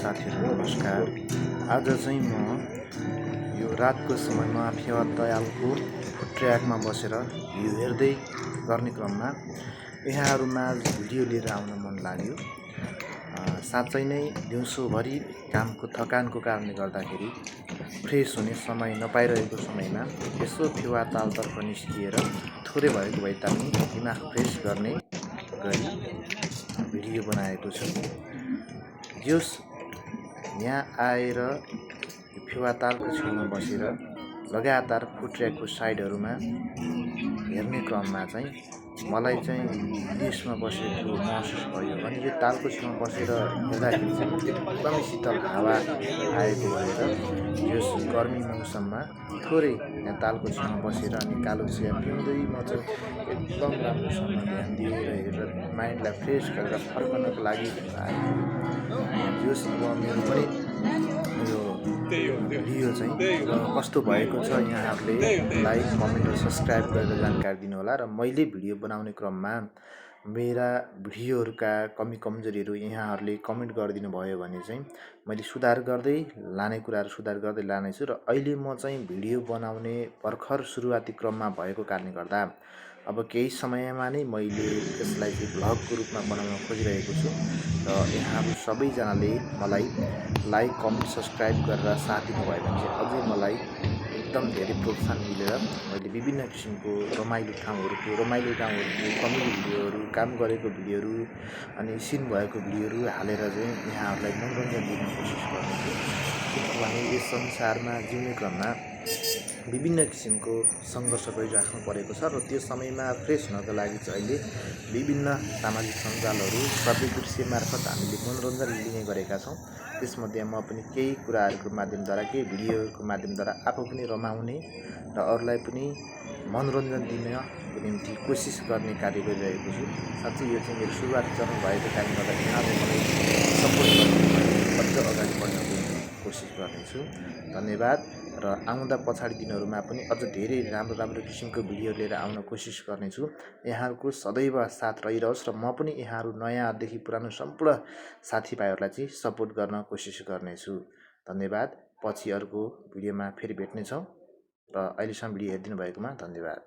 साथीहरू नमस्कार। आज चाहिँ म यो रातको समयमा फेवा दयालको फुड ट्र्याकमा बसेर भ्यू हेर्दै गर्ने क्रममा यहाँहरूमाझ भिडियो लिएर आउन मन लाग्यो। साँच्चै नै दिउँसोभरि कामको थकानको कारणले गर्दाखेरि फ्रेस हुने समय नपाइरहेको समयमा यसो फेवा तालतर्फ निस्किएर थोरै भएको भए तापनि दिमाग फ्रेस गर्ने गरी भिडियो बनाएको छु। जस यहाँ आएर फेवा तालको छेउमा बसेर लगातार फुड ट्र्याकको साइडहरूमा हेर्ने क्रममा चाहिँ मलाई चाहिँ विदेशमा बसेको महसुस भयो। अनि यो तालको छेउमा बसेर हेर्दाखेरि चाहिँ एकदमै शीतल हावा आएको भएर यस गर्मी मौसममा थोरै यहाँ तालको छेउमा बसेर अनि कालो चिया पिउँदै म चाहिँ एकदम राम्रोसँग ध्यान दिएर हेरेर माइन्डलाई फ्रेस गरेर फर्कनको लागि आएको। जस अब मेरो पनि यो भिडियो चाहिँ कस्तो भएको छ यहाँहरूले लाइक कमेन्ट र सब्सक्राइब गरेर जानकारी दिनुहोला। र मैले भिडियो बनाउने क्रममा मेरा भिडियोहरूका कमी कमजोरीहरू यहाँहरूले कमेन्ट गरिदिनु भयो भने चाहिँ मैले सुधार गर्दै लाने कुराहरू सुधार गर्दै लानेछु। र अहिले म चाहिँ भिडियो बनाउने भर्खर सुरुवाती क्रममा भएको कारणले गर्दा अब केही समयमा नै मैले यसलाई चाहिँ भ्लगको रूपमा बनाउन खोजिरहेको छु। र यहाँहरू सबैजनाले मलाई लाइक कमेन्ट सब्सक्राइब गरेर साथ दिनुभयो भने चाहिँ अझै मलाई एकदम धेरै प्रोत्साहन मिलेर मैले विभिन्न किसिमको रमाइलो ठाउँहरूको कमेडी भिडियोहरू, काम गरेको भिडियोहरू अनि सिन भएको भिडियोहरू हालेर चाहिँ यहाँहरूलाई मनोरञ्जन दिने कोसिस गर्नेछु। किनभने यस संसारमा जिउने क्रममा विभिन्न किसिमको सङ्घर्ष गरिराख्नु परेको छ। र त्यो समयमा फ्रेस हुनको लागि चाहिँ अहिले विभिन्न सामाजिक सञ्जालहरू श्रव्य दृश्य मार्फत हामीले मनोरञ्जन लिने गरेका छौँ। त्यसमध्ये म पनि केही कुराहरूको माध्यमद्वारा, केही भिडियोहरूको माध्यमद्वारा आफू पनि रमाउने र अरूलाई पनि मनोरञ्जन दिनको निम्ति कोसिस गर्ने कार्य गरिरहेको छु। साँच्चै यो चाहिँ मेरो सुरुवात चरण भएको कारणले गर्दा यहाँले मलाई सपोर्ट गर्नु अझ अगाडि बढ्नको कोसिस गर्नेछु। धन्यवाद। र आउँदा पछाडि दिनहरूमा पनि अझ धेरै राम्रो किसिमको भिडियो लिएर आउन कोसिस गर्नेछु। यहाँहरूको सदैव साथ रहिरहोस् र म पनि यहाँहरू नयाँदेखि पुरानो सम्पूर्ण साथीभाइहरूलाई चाहिँ सपोर्ट गर्न कोसिस गर्नेछु। धन्यवाद। पछि अर्को भिडियोमा फेरि भेट्नेछौँ। र अहिलेसम्म भिडियो हेरिदिनु भएकोमा धन्यवाद।